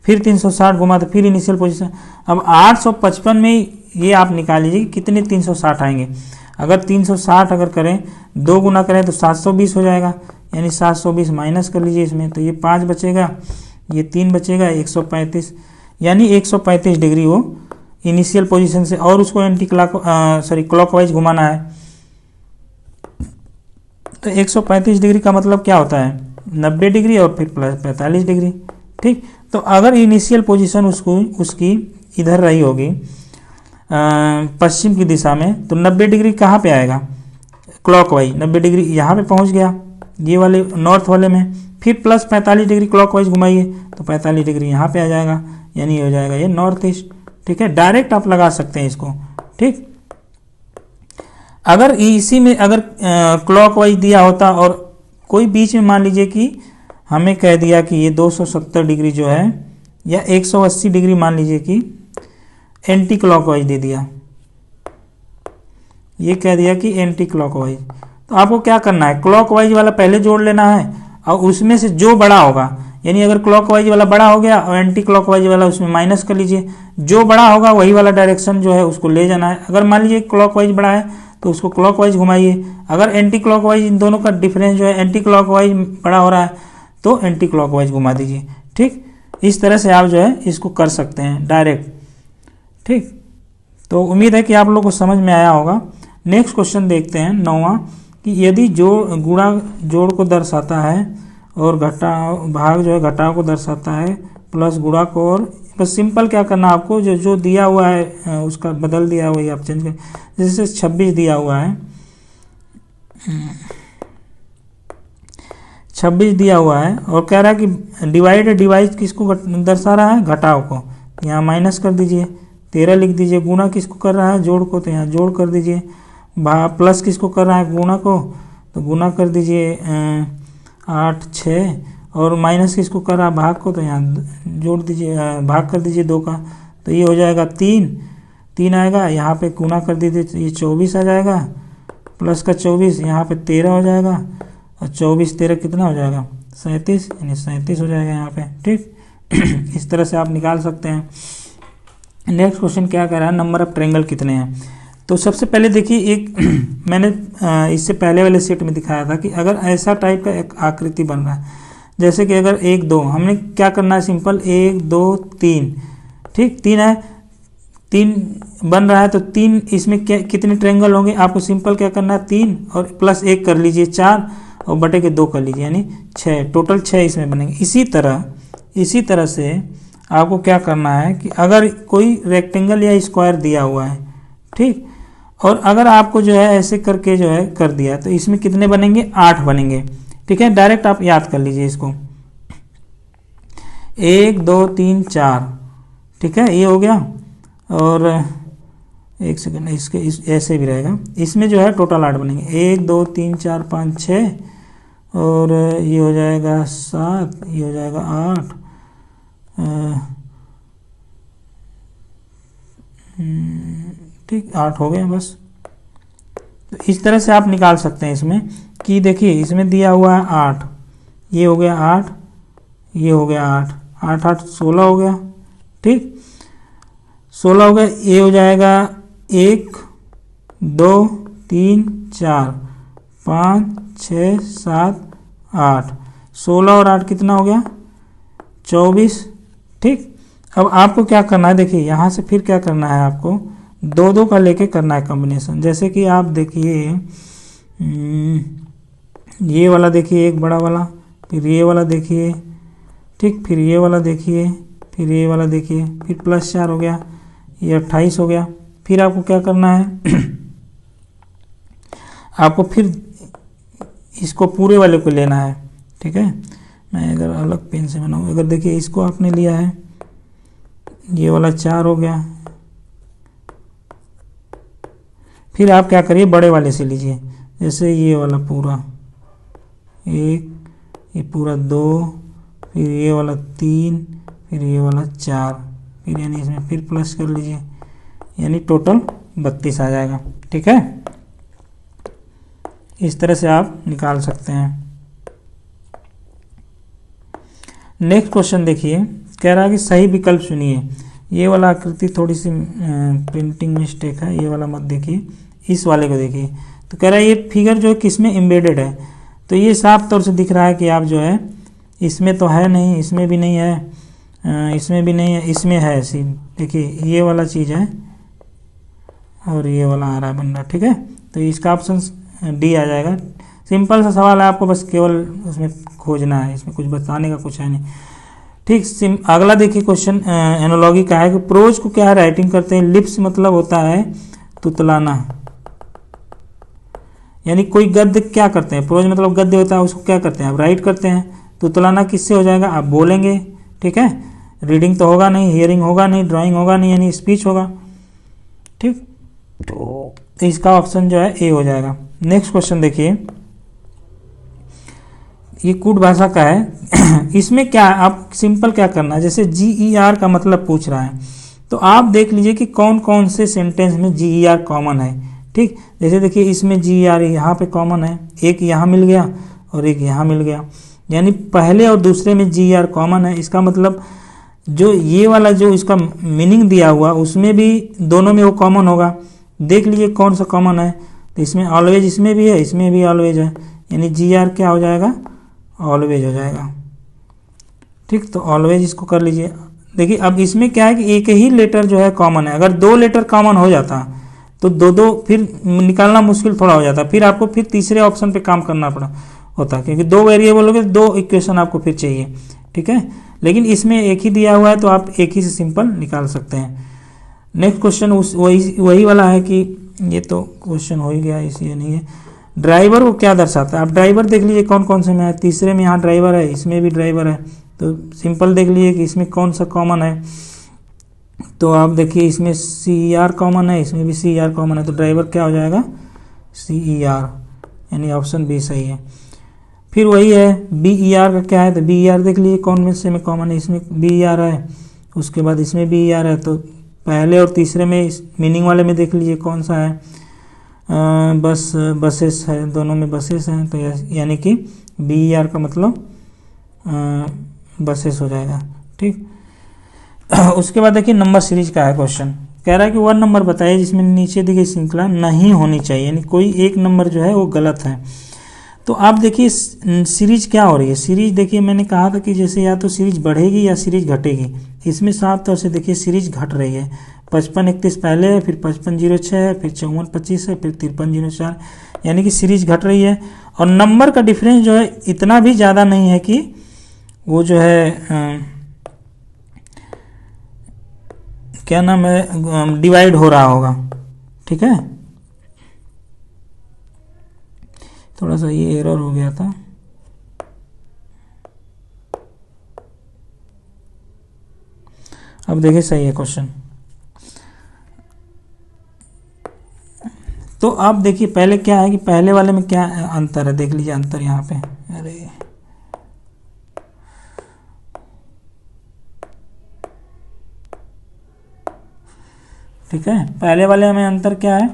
फिर 360 घुमा तो फिर इनिशियल पोजीशन। अब 855 में ये आप निकाल लीजिए कि कितने 360 आएंगे। अगर 360 अगर करें, 2 गुना करें तो 720 हो जाएगा, यानी 720 माइनस कर लीजिए इसमें, तो ये 5 बचेगा, ये 3 बचेगा, 135, यानी 135 डिग्री वो इनिशियल पोजीशन से, और उसको एंटी क्लॉकवाइज घुमाना है। तो 135 डिग्री का मतलब क्या होता है, 90 डिग्री और फिर प्लस 45 डिग्री। ठीक, तो अगर इनिशियल पोजीशन उसकी इधर रही होगी पश्चिम की दिशा में, तो 90 डिग्री कहाँ पे आएगा, क्लॉकवाइज 90 डिग्री यहाँ पे पहुँच गया, ये वाले नॉर्थ वाले में, फिर प्लस 45 डिग्री क्लॉकवाइज घुमाइए तो 45 डिग्री यहाँ पे आ जाएगा, यानी हो जाएगा ये नॉर्थ ईस्ट। ठीक है, डायरेक्ट आप लगा सकते हैं इसको। ठीक, अगर इसी में अगर क्लॉकवाइज दिया होता और कोई बीच में मान लीजिए कि हमें कह दिया कि ये 270 डिग्री जो है, या 180 डिग्री मान लीजिए कि एंटी क्लॉकवाइज दे दिया, ये कह दिया कि एंटी क्लॉकवाइज, तो आपको क्या करना है, क्लॉकवाइज वाला पहले जोड़ लेना है और उसमें से जो बड़ा होगा, यानी अगर क्लॉकवाइज वाला बड़ा हो गया और एंटी क्लॉकवाइज वाला उसमें माइनस कर लीजिए, जो बड़ा होगा वही वाला डायरेक्शन जो है उसको ले जाना है। अगर मान लीजिए क्लॉकवाइज बड़ा है तो उसको क्लॉकवाइज घुमाइए, अगर एंटी क्लॉकवाइज, इन दोनों का डिफरेंस जो है एंटी क्लॉकवाइज बड़ा हो रहा है तो एंटी क्लॉकवाइज घुमा दीजिए। ठीक, इस तरह से आप जो है इसको कर सकते हैं डायरेक्ट। ठीक, तो उम्मीद है कि आप लोगों को समझ में आया होगा। नेक्स्ट क्वेश्चन देखते हैं 9वां, कि यदि गुणा जोड़ को दर्शाता है और घटाव भाग जो है घटाव को दर्शाता है, प्लस गुणा को, और बस सिंपल क्या करना आपको, जो दिया हुआ है उसका बदल दिया हुआ है आप चेंज करें। जैसे 26 दिया हुआ है, 26 दिया हुआ है और कह रहा है कि डिवाइड किसको दर्शा रहा है, घटाव को, यहाँ माइनस कर दीजिए, 13 लिख दीजिए। गुणा किसको कर रहा है, जोड़ को, तो यहाँ जोड़ कर दीजिए। प्लस किसको कर रहा है, गुणा को, तो गुणा कर दीजिए 8 6, और माइनस किसको कर रहा है, भाग को, तो यहाँ जोड़ दीजिए, भाग कर दीजिए 2 का, तो ये हो जाएगा 3 आएगा, यहाँ पे गुणा कर दीजिए तो ये 24 आ जाएगा, प्लस का 24 यहाँ पे 13 हो जाएगा, और 24 13 कितना हो जाएगा, 37, यानी 37 हो जाएगा यहाँ पे। ठीक, इस तरह से आप निकाल सकते हैं। नेक्स्ट क्वेश्चन क्या कह रहा है, नंबर ऑफ ट्रायंगल कितने हैं। तो सबसे पहले देखिए, एक मैंने इससे पहले वाले सेट में दिखाया था कि अगर ऐसा टाइप का एक आकृति बन रहा है, जैसे कि अगर 1 2, हमने क्या करना है, सिंपल 1 2 3, ठीक, 3 है, 3 बन रहा है, तो 3 इसमें कितने ट्रायंगल होंगे, आपको सिंपल क्या करना है, 3 और प्लस 1 कर लीजिए 4, और बटे के 2 कर लीजिए, यानी 6, टोटल 6 इसमें बनेंगे। इसी तरह से आपको क्या करना है कि अगर कोई रेक्टेंगल या स्क्वायर दिया हुआ है, ठीक, और अगर आपको जो है ऐसे करके जो है कर दिया तो इसमें कितने बनेंगे, 8 बनेंगे। ठीक है, डायरेक्ट आप याद कर लीजिए इसको, 1 2 3 4। ठीक है, ये हो गया। और एक सेकंड, इसके ऐसे भी रहेगा, इसमें जो है टोटल 8 बनेंगे, 1 2 3 4 5 6, और ये हो जाएगा 7, ये हो जाएगा 8, ठीक 8 हो गया बस। तो इस तरह से आप निकाल सकते हैं इसमें कि देखिए इसमें दिया हुआ है 8, ये हो गया 8, ये हो गया 8, 8 8 16 हो गया। ठीक, 16 हो गया, ये हो जाएगा 1 2 3 4 5 6 7 8, 16 और 8 कितना हो गया, 24। ठीक, अब आपको क्या करना है, देखिए यहाँ से फिर क्या करना है, आपको 2 2 का लेके करना है कॉम्बिनेशन। जैसे कि आप देखिए ये वाला देखिए एक बड़ा वाला, फिर ये वाला देखिए, ठीक, फिर ये वाला देखिए, फिर ये वाला देखिए, फिर +4 हो गया, ये 28 हो गया। फिर आपको क्या करना है आपको फिर इसको पूरे वाले को लेना है। ठीक है, मैं अगर अलग पेन से बनाऊँ, अगर देखिए इसको आपने लिया है, ये वाला 4 हो गया, फिर आप क्या करिए बड़े वाले से लीजिए, जैसे ये वाला पूरा 1, ये पूरा 2, फिर ये वाला 3, फिर ये वाला 4, फिर यानी इसमें फिर प्लस कर लीजिए, यानी टोटल 32 आ जाएगा। ठीक है, इस तरह से आप निकाल सकते हैं। नेक्स्ट क्वेश्चन देखिए, कह रहा है कि सही विकल्प चुनिए। ये वाला आकृति थोड़ी सी प्रिंटिंग मिस्टेक है, ये वाला मत देखिए, इस वाले को देखिए। तो कह रहा है ये फिगर जो है किसमें एम्बेडेड है, तो ये साफ तौर से दिख रहा है कि आप जो है इसमें तो है नहीं, इसमें भी नहीं है, इसमें भी नहीं है, इसमें है। सी देखिए ये वाला चीज़ है और ये वाला आ रहा है बन रहा। ठीक है, तो इसका ऑप्शन डी आ जाएगा। सिंपल सा सवाल है, आपको बस केवल उसमें खोजना है, इसमें कुछ बताने का कुछ है नहीं। ठीक, अगला देखिए क्वेश्चन एनोलॉजी का है कि प्रोज को क्या है राइटिंग करते हैं, लिप्स मतलब होता है तुतलाना, यानी कोई गद्य क्या करते हैं, प्रोज मतलब गद्य होता है, उसको क्या करते हैं आप राइट करते हैं। तुतलाना किससे हो जाएगा, आप बोलेंगे। ठीक है, रीडिंग तो होगा नहीं, हियरिंग होगा नहीं, ड्राइंग होगा नहीं, यानी स्पीच होगा। ठीक, तो इसका ऑप्शन जो है ए हो जाएगा। नेक्स्ट क्वेश्चन देखिए, ये कूट भाषा का है इसमें क्या आप सिंपल क्या करना है, जैसे GER का मतलब पूछ रहा है, तो आप देख लीजिए कि कौन कौन से सेंटेंस में GER कॉमन है। ठीक, जैसे देखिए इसमें GER यहाँ पे कॉमन है, एक यहाँ मिल गया और एक यहाँ मिल गया, यानी पहले और दूसरे में GER कॉमन है। इसका मतलब जो ये वाला जो इसका मीनिंग दिया हुआ उसमें भी दोनों में वो कॉमन होगा। देख लीजिए कौन सा कॉमन है, तो इसमें ऑलवेज इसमें भी है, इसमें भी ऑलवेज है, यानी GER क्या हो जाएगा, ऑलवेज हो जाएगा। ठीक, तो ऑलवेज इसको कर लीजिए। देखिए अब इसमें क्या है कि एक ही लेटर जो है कॉमन है, अगर 2 लेटर कॉमन हो जाता तो दो फिर निकालना मुश्किल थोड़ा हो जाता, फिर आपको फिर तीसरे ऑप्शन पे काम करना पड़ा होता, क्योंकि 2 वेरिएबल हो गए, 2 इक्वेशन आपको फिर चाहिए। ठीक है, लेकिन इसमें एक ही दिया हुआ है तो आप एक ही से सिंपल निकाल सकते हैं। नेक्स्ट क्वेश्चन वही वाला है कि ये तो क्वेश्चन हो ही गया, इसलिए नहीं है। ड्राइवर को क्या दर्शाता है, आप ड्राइवर देख लीजिए कौन कौन से में है, तीसरे में यहाँ ड्राइवर है, इसमें भी ड्राइवर है, तो सिंपल देख लीजिए कि इसमें कौन सा कॉमन है। तो आप देखिए इसमें CER कॉमन है, इसमें भी CER कॉमन है, तो ड्राइवर क्या हो जाएगा, CER, यानी ऑप्शन बी सही है। फिर वही है BER का क्या है, तो BER देख लीजिए कौन में से में कॉमन है, इसमें BER है, उसके बाद इसमें BER है, तो पहले और तीसरे में मीनिंग वाले में देख लीजिए कौन सा है, बसेस है, दोनों में बसेस हैं, तो यानी कि BER का मतलब बसेस हो जाएगा। ठीक उसके बाद देखिए नंबर सीरीज का है क्वेश्चन, कह रहा है कि वह नंबर बताइए जिसमें नीचे दी गई श्रृंखला नहीं होनी चाहिए, यानी कोई एक नंबर जो है वो गलत है। तो आप देखिए सीरीज क्या हो रही है, सीरीज देखिए मैंने कहा था कि जैसे या तो सीरीज बढ़ेगी या सीरीज घटेगी, इसमें साफ तौर से देखिए सीरीज घट रही है। 55 31 पहले है, फिर 55 06 है, फिर 54 25 है, फिर 53 04, यानी कि सीरीज घट रही है। और नंबर का डिफरेंस जो है इतना भी ज़्यादा नहीं है कि वो जो है क्या नाम है डिवाइड हो रहा होगा। ठीक है, थोड़ा सा ये एरर हो गया था। अब देखिए सही है क्वेश्चन। तो आप देखिए पहले क्या है कि पहले वाले में क्या अंतर है, देख लीजिए अंतर यहाँ पे। अरे ठीक है, पहले वाले में अंतर क्या है,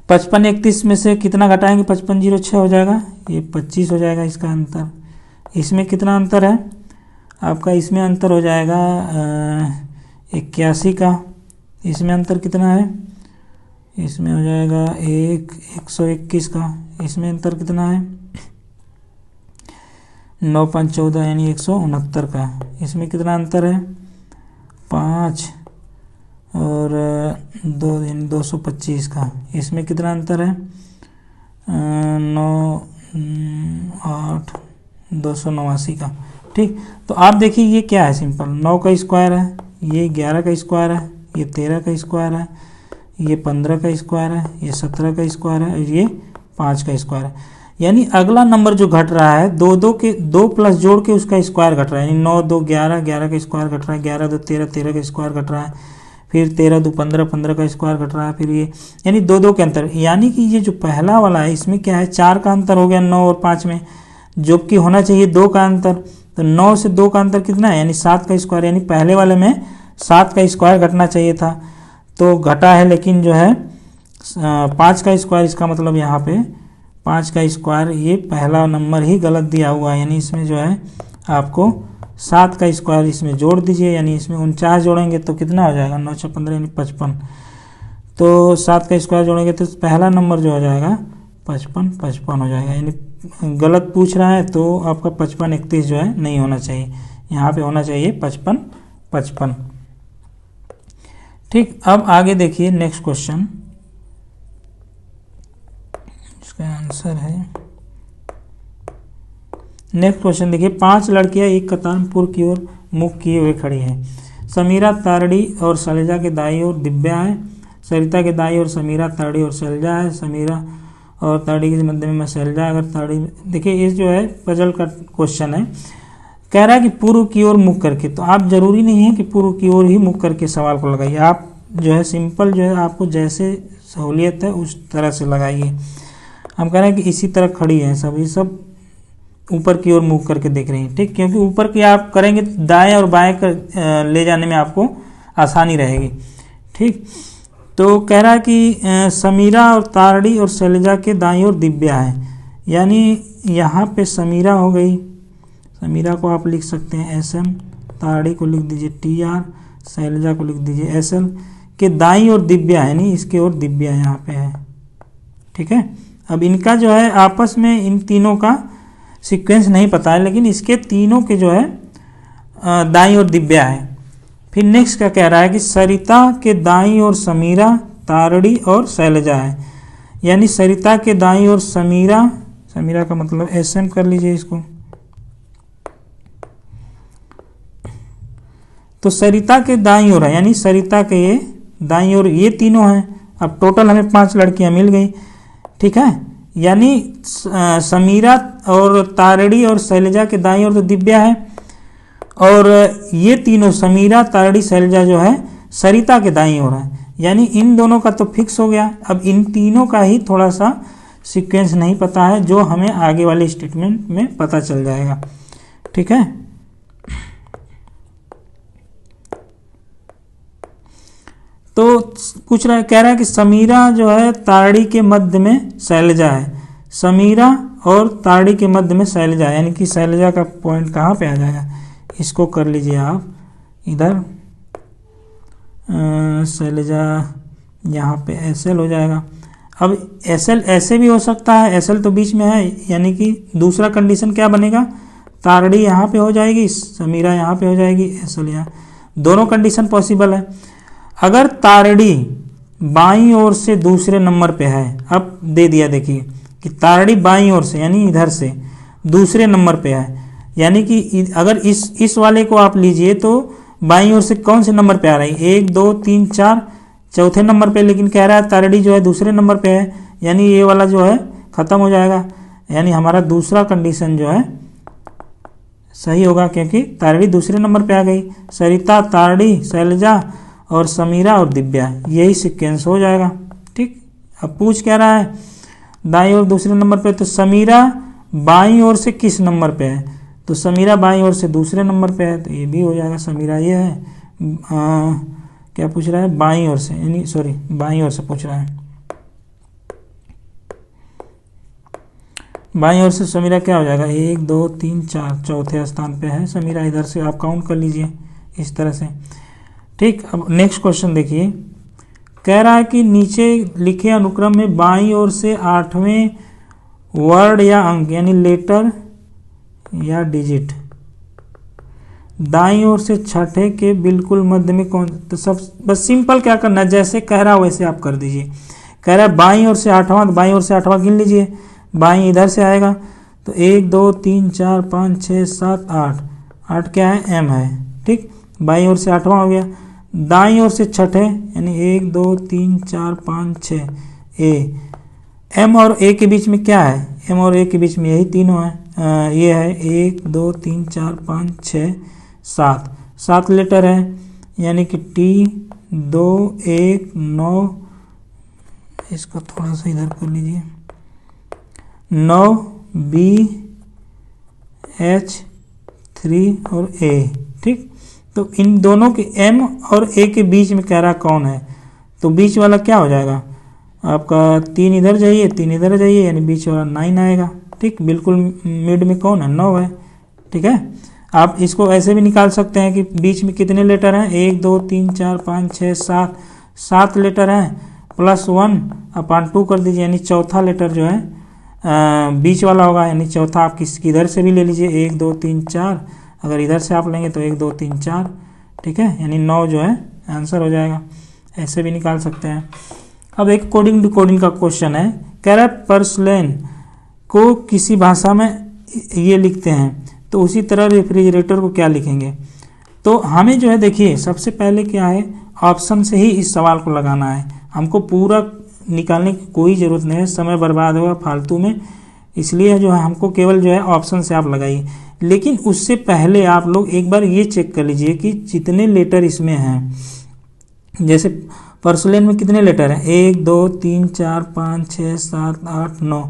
55 31 में से कितना घटाएंगे, 55 0 6 हो जाएगा, ये 25 हो जाएगा इसका अंतर। इसमें कितना अंतर है आपका, इसमें अंतर हो जाएगा 81 का। इसमें अंतर कितना है, इसमें हो जाएगा 121 का। इसमें अंतर कितना है 9 5 14 यानी 169 का। इसमें कितना अंतर है 5 और 2 यानी 225 का। इसमें कितना अंतर है 9 8 289 का। ठीक, तो आप देखिए ये क्या है, सिंपल 9 का स्क्वायर है, ये 11 का स्क्वायर है, ये 13 का स्क्वायर है, ये 15 का स्क्वायर है, ये 17 का स्क्वायर है और ये 5 का स्क्वायर है। यानी अगला नंबर जो घट रहा है दो प्लस जोड़ के उसका स्क्वायर घट रहा है, यानी 9 2 11 11 का स्क्वायर घट रहा है, 11 2 13 13 का स्क्वायर घट रहा है, फिर 13 2 15 15 का स्क्वायर घट रहा है, फिर ये यानी 2 2 के अंतर। यानी कि ये जो पहला वाला है इसमें क्या है 4 का अंतर हो गया 9 और 5 में, जो कि होना चाहिए 2 का अंतर। तो 9 से 2 का अंतर कितना है, यानी 7 का स्क्वायर, यानी पहले वाले में 7 का स्क्वायर घटना चाहिए था, तो घटा है, लेकिन जो है 5 का स्क्वायर, इसका मतलब यहाँ पे 5 का स्क्वायर, ये पहला नंबर ही गलत दिया हुआ है। यानी इसमें जो है आपको 7 का स्क्वायर इसमें जोड़ दीजिए, यानी इसमें 49 जोड़ेंगे तो कितना हो जाएगा 9 6 15 यानी 55। तो 7 का स्क्वायर जोड़ेंगे तो पहला नंबर जो हो जाएगा 55 हो जाएगा। यानी गलत पूछ रहा है तो आपका 55 31 जो है नहीं होना चाहिए, यहाँ पे होना चाहिए 55। ठीक, अब आगे देखिए नेक्स्ट क्वेश्चन, इसका आंसर है नेक्स्ट क्वेश्चन देखिए। 5 लड़कियां एक कतार में पूर्व की ओर मुख किए हुए खड़ी हैं। समीरा, तारड़ी और शैलजा के दाई ओर दिव्या है, सरिता के दाई ओर समीरा, तारड़ी और शैलजा है, समीरा और तारड़ी के मध्य में शैलजा। अगर तारड़ी, देखिए ये जो है पजल का क्वेश्चन है, कह रहा है कि पूर्व की ओर मुख करके। तो आप जरूरी नहीं है कि पूर्व की ओर ही मुख करके सवाल को लगाइए, आप जो है सिंपल जो है आपको जैसे सहूलियत है उस तरह से लगाइए। हम कह रहे हैं कि इसी तरह खड़ी है सब, ये सब ऊपर की ओर मुख करके देख रही हैं। ठीक, क्योंकि ऊपर की आप करेंगे दाएं और बाएं कर ले जाने में आपको आसानी रहेगी। ठीक, तो कह रहा है कि समीरा और तारड़ी और शैलजा के दाईं ओर दिव्या है, यानी यहाँ पे समीरा हो गई, समीरा को आप लिख सकते हैं SM, तारड़ी को लिख दीजिए TR, शैलजा को लिख दीजिए SL, के दाईं ओर दिव्या है, नहीं इसके ओर दिव्या यहाँ पे है। ठीक है, अब इनका जो है आपस में इन तीनों का सीक्वेंस नहीं पता है, लेकिन इसके तीनों के जो है दाईं ओर दिव्या है। फिर नेक्स्ट क्या कह रहा है कि सरिता के दाईं ओर समीरा, तारड़ी और शैलजा है, यानी सरिता के दाईं ओर समीरा, समीरा का मतलब SM कर लीजिए इसको। तो सरिता के दाईं ओर है, यानी सरिता के ये दाईं ओर ये तीनों हैं। अब टोटल हमें 5 लड़कियां मिल गई। ठीक है, यानी समीरा और तारड़ी और शैलजा के दाईं ओर तो दिव्या है, और ये तीनों समीरा, तारड़ी, शैलजा जो है सरिता के दाईं ओर है, यानी इन दोनों का तो फिक्स हो गया। अब इन तीनों का ही थोड़ा सा सीक्वेंस नहीं पता है, जो हमें आगे वाले स्टेटमेंट में पता चल जाएगा। ठीक है, तो कुछ कह रहा है कि समीरा जो है तारड़ी के मध्य में शैलजा है, समीरा और तारड़ी के मध्य में शैलजा, यानी कि शैलजा का पॉइंट कहाँ पे आ जाएगा, इसको कर लीजिए आप इधर, शैलजा यहाँ पे SL हो जाएगा। अब SL ऐसे भी हो सकता है, SL तो बीच में है, यानी कि दूसरा कंडीशन क्या बनेगा, तारड़ी यहाँ पे हो जाएगी, समीरा यहाँ पे हो जाएगी, SL यहाँ, दोनों कंडीशन पॉसिबल है। अगर तारड़ी बाईं ओर से दूसरे नंबर पे है, अब दे दिया देखिए कि तारड़ी बाईं ओर से यानी इधर से दूसरे नंबर पे है, यानी कि अगर इस वाले को आप लीजिए तो बाईं ओर से कौन से नंबर पे आ रही है, 1 2 3 4 चौथे नंबर पे, लेकिन कह रहा है तारड़ी जो है दूसरे नंबर पे है, यानी ये वाला जो है ख़त्म हो जाएगा, यानी हमारा दूसरा कंडीशन जो है सही होगा, क्योंकि तारड़ी दूसरे नंबर पे आ गई। सरिता, तारड़ी, शैलजा और समीरा और दिव्या, यही सीक्वेंस हो जाएगा। ठीक, अब पूछ क्या रहा है, दाईं ओर दूसरे नंबर पे, तो समीरा बाईं ओर से किस नंबर पे है, तो समीरा बाईं ओर से दूसरे नंबर पे है, तो ये भी हो जाएगा। समीरा ये है, क्या पूछ रहा है, बाईं ओर से, यानी सॉरी बाईं ओर से पूछ रहा है। बाईं ओर से समीरा क्या हो जाएगा, 1 2 3 4, चौथे स्थान पे है समीरा। इधर से आप काउंट कर लीजिए इस तरह से। ठीक, अब नेक्स्ट क्वेश्चन देखिए, कह रहा है कि नीचे लिखे अनुक्रम में बाईं ओर से 8वें वर्ड या अंक यानी लेटर या डिजिट दाईं ओर से छठे के बिल्कुल मध्य में कौन, तो सब बस सिंपल क्या करना है, जैसे कह रहा है वैसे आप कर दीजिए। कह रहा है बाईं ओर से 8वां, तो बाईं ओर से 8वां गिन लीजिए, बाईं इधर से आएगा, तो 1 2 3 4 5 6 7 8, 8 क्या है, एम है। ठीक, बाईं ओर से 8वां हो गया। दाईं ओर से छठे यानी 1 2 3 4 5 6, ए, एम और ए के बीच में क्या है, एम और ए के बीच में यही तीनों है, ये है 1 2 3 4 5 6 7, 7 लेटर है, यानी कि टी 2 1 9, इसको थोड़ा सा इधर कर लीजिए, 9 बी एच 3 और ए। ठीक, तो इन दोनों के एम और ए के बीच में कह रहा कौन है, तो बीच वाला क्या हो जाएगा आपका, 3 इधर जाइए 3 इधर जाइए, यानी बीच वाला 9 आएगा। ठीक, बिल्कुल मिड में कौन है, 9 है। ठीक है, आप इसको ऐसे भी निकाल सकते हैं कि बीच में कितने लेटर हैं, 1 2 3 4 5 6 7, 7 लेटर हैं, प्लस 1 अपॉन 2 कर दीजिए, यानी चौथा लेटर जो है बीच वाला होगा, यानी चौथा आप किधर से भी ले लीजिए, 1 2 3 4, अगर इधर से आप लेंगे तो 1 2 3 4। ठीक है, यानी 9 जो है आंसर हो जाएगा, ऐसे भी निकाल सकते हैं। अब एक कोडिंग डिकोडिंग का क्वेश्चन है, कह रहा है पर्सलेन को किसी भाषा में ये लिखते हैं, तो उसी तरह रेफ्रिजरेटर को क्या लिखेंगे। तो हमें जो है देखिए सबसे पहले क्या है, ऑप्शन से ही इस सवाल को लगाना है, हमको पूरा निकालने की कोई ज़रूरत नहीं है, समय बर्बाद होगा फालतू में, इसलिए जो है हमको केवल जो है ऑप्शन से आप लगाइए। लेकिन उससे पहले आप लोग एक बार ये चेक कर लीजिए कि जितने लेटर इसमें हैं, जैसे पर्सलेन में कितने लेटर हैं, 1 2 3 4 5 6 7 8 9,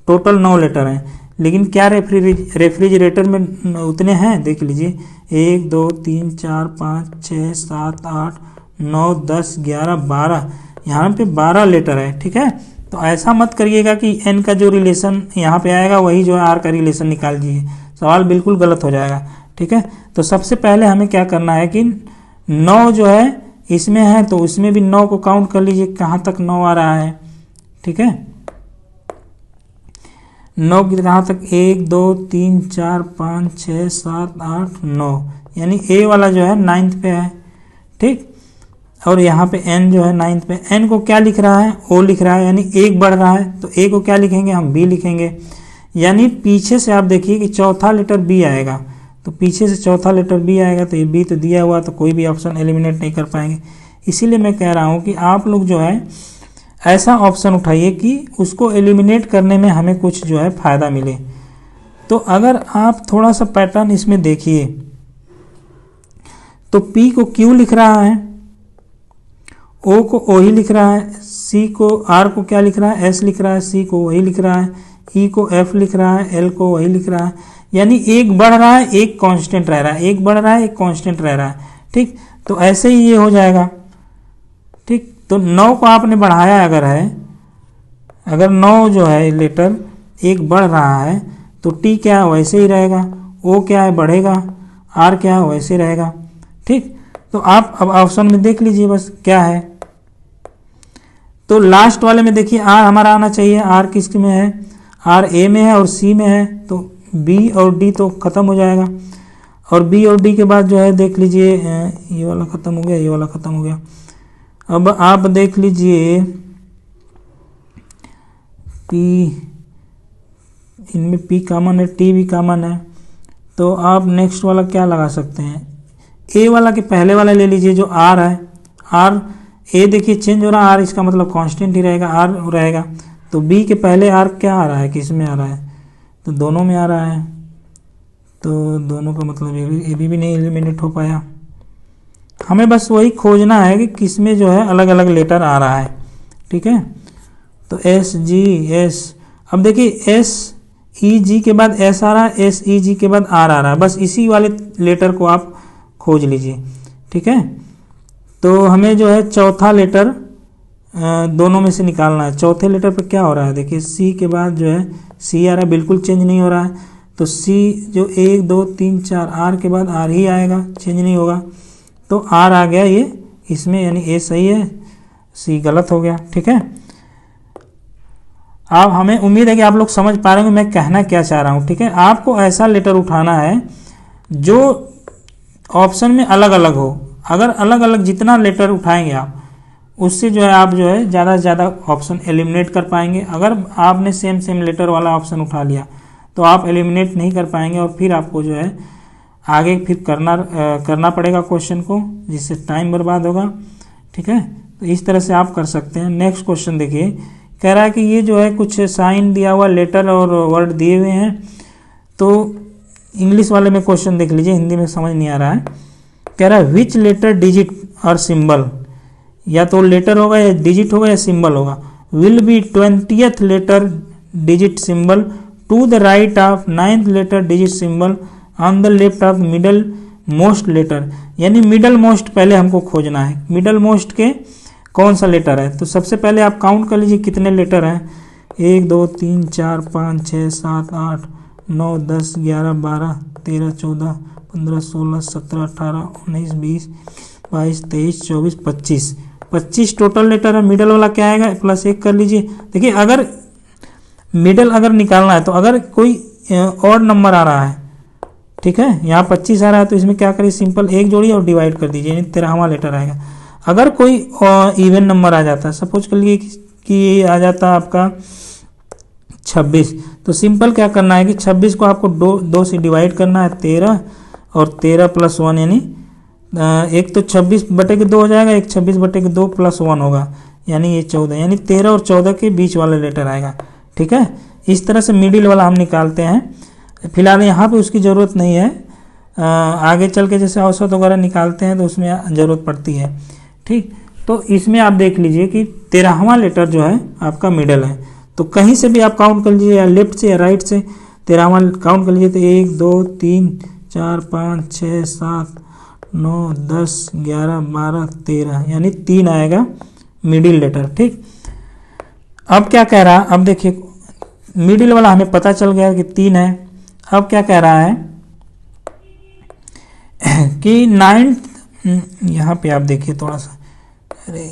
टोटल 9 लेटर हैं। लेकिन क्या रेफ्रिजरेटर में उतने हैं, देख लीजिए 1 2 3 4 5 6 7 8 9 10 11 12, यहाँ पे 12 लेटर है। ठीक है, तो ऐसा मत करिएगा कि एन का जो रिलेशन यहाँ पे आएगा वही जो है आर का रिलेशन निकाल दीजिए, सवाल बिल्कुल गलत हो जाएगा। ठीक है, तो सबसे पहले हमें क्या करना है कि 9 जो है इसमें है, तो उसमें भी 9 को काउंट कर लीजिए कहाँ तक 9 आ रहा है। ठीक है, 9 की कहाँ तक, 1 2 3 4 5 6 7 8 9, यानी ए वाला जो है 9th पे है। ठीक, और यहाँ पे एन जो है 9th पे, एन को क्या लिख रहा है, ओ लिख रहा है, यानी 1 बढ़ रहा है, तो ए को क्या लिखेंगे हम, बी लिखेंगे। यानी पीछे से आप देखिए कि चौथा लेटर बी आएगा, तो पीछे से चौथा लेटर बी आएगा, तो ये बी तो दिया हुआ, तो कोई भी ऑप्शन एलिमिनेट नहीं कर पाएंगे। इसीलिए मैं कह रहा हूँ कि आप लोग जो है ऐसा ऑप्शन उठाइए कि उसको एलिमिनेट करने में हमें कुछ जो है फ़ायदा मिले। तो अगर आप थोड़ा सा पैटर्न इसमें देखिए, तो पी को क्यू लिख रहा है, ओ को ओ ही लिख रहा है, सी को आर को क्या लिख रहा है, एस लिख रहा है, सी को वही लिख रहा है, ई को एफ लिख रहा है, एल को वही लिख रहा है, यानी एक बढ़ रहा है एक कांस्टेंट रह रहा है, एक बढ़ रहा है एक कांस्टेंट रह रहा है। ठीक, तो ऐसे ही ये हो जाएगा। ठीक, तो 9 को आपने बढ़ाया अगर है, अगर 9 जो है लेटर एक बढ़ रहा है, तो टी क्या है वैसे ही रहेगा, ओ क्या है बढ़ेगा, आर क्या है वैसे रहेगा। ठीक, तो आप अब ऑप्शन में देख लीजिए बस क्या है, तो लास्ट वाले में देखिए आर हमारा आना चाहिए, आर किस में है, आर ए में है और सी में है, तो बी और डी तो ख़त्म हो जाएगा, और बी और डी के बाद जो है देख लीजिए ये वाला ख़त्म हो गया, ये वाला ख़त्म हो गया। अब आप देख लीजिए पी, इनमें पी कॉमन है, टी भी कॉमन है, तो आप नेक्स्ट वाला क्या लगा सकते हैं, ए वाला के पहले वाला ले लीजिए जो आर है, आर ए देखिए चेंज हो रहा है, आर इसका मतलब कांस्टेंट ही रहेगा, आर रहेगा, तो बी के पहले आर क्या आ रहा है, किस में आ रहा है, तो दोनों में आ रहा है, तो दोनों का मतलब ए बी भी नहीं एलिमिनेट हो पाया। हमें बस वही खोजना है कि किस में जो है अलग अलग लेटर आ रहा है, ठीक है। तो एस जी एस, अब देखिए एस ई जी के बाद एस आ रहा है, एस ई जी के बाद आर आ रहा है, बस इसी वाले लेटर को आप खोज लीजिए, ठीक है। तो हमें जो है चौथा लेटर दोनों में से निकालना है। चौथे लेटर पर क्या हो रहा है, देखिए सी के बाद जो है सी आ रहा है, बिल्कुल चेंज नहीं हो रहा है। तो सी जो 1 2 3 4 आर के बाद आर ही आएगा, चेंज नहीं होगा। तो आर आ गया ये इसमें, यानी ए सही है, सी गलत हो गया, ठीक है। अब हमें उम्मीद है कि आप लोग समझ पा रहे होंगे मैं कहना क्या चाह रहा हूँ, ठीक है। आपको ऐसा लेटर उठाना है जो ऑप्शन में अलग अलग हो। अगर अलग अलग जितना लेटर उठाएंगे आप, उससे जो है आप जो है ज़्यादा से ज़्यादा ऑप्शन एलिमिनेट कर पाएंगे। अगर आपने सेम सेम लेटर वाला ऑप्शन उठा लिया तो आप एलिमिनेट नहीं कर पाएंगे, और फिर आपको जो है आगे फिर करना पड़ेगा क्वेश्चन को, जिससे टाइम बर्बाद होगा, ठीक है। तो इस तरह से आप कर सकते हैं। नेक्स्ट क्वेश्चन देखिए, कह रहा है कि ये जो है कुछ साइन दिया हुआ लेटर और वर्ड दिए हुए हैं। तो इंग्लिश वाले में क्वेश्चन देख लीजिए, हिंदी में समझ नहीं आ रहा है। कह रहा है विच लेटर डिजिट और सिंबल, या तो लेटर होगा या डिजिट होगा या सिंबल होगा, will be 20th letter digit symbol to the right of 9th letter digit symbol on the left of middle most letter. यानी मिडल मोस्ट पहले हमको खोजना है, मिडल मोस्ट के कौन सा लेटर है। तो सबसे पहले आप काउंट कर लीजिए कितने लेटर हैं, 1 2 3 4 5 6 7 8 9 10 11 12 13 14 15 16 17 18 19 20 22 23 24 25 25 टोटल लेटर है। मिडल वाला क्या आएगा, +1 कर लीजिए। देखिए अगर मिडल अगर निकालना है तो अगर कोई ऑड नंबर आ रहा है, ठीक है, यहाँ 25 आ रहा है, तो इसमें क्या करिए, सिंपल 1 जोड़िए और डिवाइड कर दीजिए, यानी 13वां लेटर आएगा। अगर कोई इवन नंबर आ जाता है, सपोज कर लिए कि आ जाता है आपका 26, तो सिंपल क्या करना है कि 26 को आपको दो से डिवाइड करना है, 13 और 13 + 1, यानी एक तो 26/2 हो जाएगा, एक 26/2 + 1 होगा, यानी ये 14, यानी 13 और 14 के बीच वाला लेटर आएगा, ठीक है। इस तरह से मिडिल वाला हम निकालते हैं। फिलहाल यहाँ पे उसकी ज़रूरत नहीं है, आगे चल के जैसे औसत वगैरह निकालते हैं तो उसमें ज़रूरत पड़ती है, ठीक। तो इसमें आप देख लीजिए कि 13वां लेटर जो है आपका मिडल है। तो कहीं से भी आप काउंट कर लीजिए, या लेफ्ट से या राइट से 13वां काउंट कर लीजिए, तो 1 2 3 4 5 6 7 9 10 11 12 13, यानी 3 आएगा मिडिल लेटर, ठीक। अब क्या कह रहा है, अब देखिए मिडिल वाला हमें पता चल गया कि 3 है। अब क्या कह रहा है कि 9th, यहाँ पे आप देखिए थोड़ा सा, अरे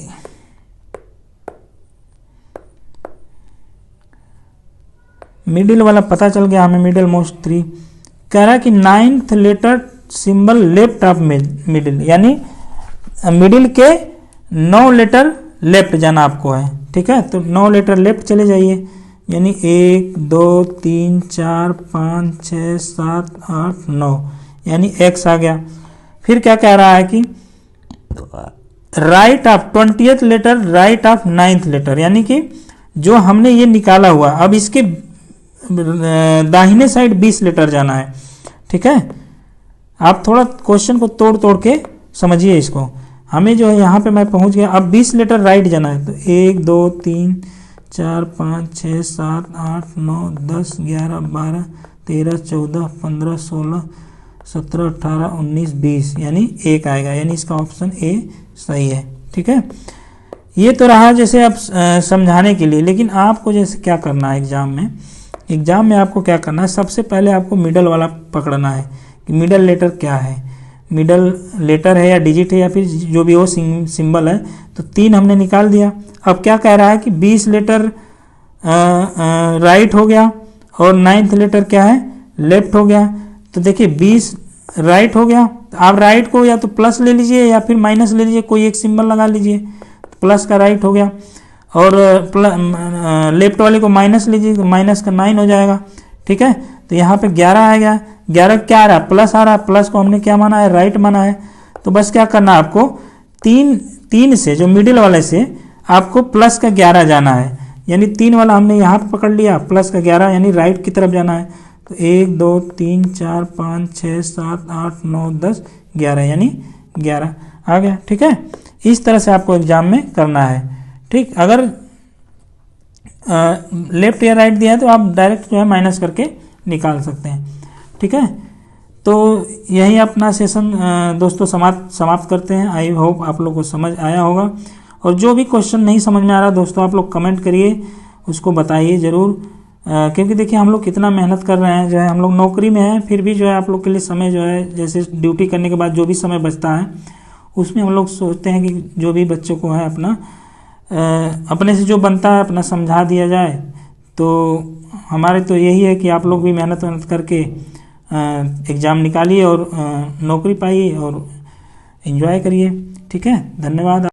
मिडिल वाला पता चल गया हमें, मिडिल मोस्ट 3। कह रहा है कि 9th letter symbol left of middle, यानी मिडिल के 9 लेटर लेफ्ट जाना आपको है, ठीक है। तो 9 लेटर लेफ्ट चले जाइए, यानी 1 2 3 4 5 6 7 8 9, यानी x आ गया। फिर क्या कह रहा है कि right of 20th letter right of 9th letter, यानी कि जो हमने ये निकाला हुआ, अब इसके दाहिने साइड 20 लेटर जाना है, ठीक है। आप थोड़ा क्वेश्चन को तोड़ तोड़ के समझिए इसको। हमें जो है यहाँ पे मैं पहुँच गया, अब 20 लेटर राइट जाना है, तो 1 2 3 4 5 6 7 8 9 10 11 12 13 14 15 16 17 18 19 20, यानी 1 आएगा, यानी इसका ऑप्शन ए सही है, ठीक है। ये तो रहा जैसे आप समझाने के लिए, लेकिन आपको जैसे क्या करना है एग्जाम में आपको क्या करना है, सबसे पहले आपको मिडल वाला पकड़ना है कि मिडल लेटर क्या है, मिडल लेटर है या डिजिट है या फिर जो भी हो सिंबल है। तो 3 हमने निकाल दिया। अब क्या कह रहा है कि 20 लेटर राइट हो गया और 9th लेटर क्या है, लेफ्ट हो गया। तो देखिए 20 राइट हो गया, तो आप राइट को या तो प्लस ले लीजिए या फिर माइनस ले लीजिए, कोई एक सिंबल लगा लीजिए, प्लस का राइट हो गया, और लेफ्ट वाले को माइनस लीजिए तो माइनस का 9 हो जाएगा, ठीक है। तो यहाँ पे 11 आएगा, 11 क्या आ रहा है, प्लस आ रहा है, प्लस को हमने क्या माना है, राइट माना है। तो बस क्या करना है आपको, 3 से जो मिडिल वाले से आपको +11 जाना है, यानी 3 वाला हमने यहाँ पर पकड़ लिया, प्लस का 11 यानी राइट की तरफ जाना है। तो 1 2 3 4 5 6 7 8 9 10 11 यानी 11 आ गया। ठीक है, इस तरह से आपको एग्जाम में करना है। ठीक, अगर लेफ्ट या राइट दिया है तो आप डायरेक्ट जो है माइनस करके निकाल सकते हैं। ठीक है, तो यही अपना सेशन दोस्तों समाप्त करते हैं। आई होप आप लोग को समझ आया होगा, और जो भी क्वेश्चन नहीं समझ में आ रहा दोस्तों आप लोग कमेंट करिए, उसको बताइए ज़रूर, क्योंकि देखिए हम लोग कितना मेहनत कर रहे हैं, जो है हम लोग नौकरी में हैं, फिर भी जो है आप लोग के लिए समय जो है जैसे ड्यूटी करने के बाद जो भी समय बचता है उसमें हम लोग सोचते हैं कि जो भी बच्चों को है अपना अपने से जो बनता है अपना समझा दिया जाए। तो हमारे तो यही है कि आप लोग भी मेहनत करके एग्ज़ाम निकालिए और नौकरी पाइए और एंजॉय करिए। ठीक है, धन्यवाद।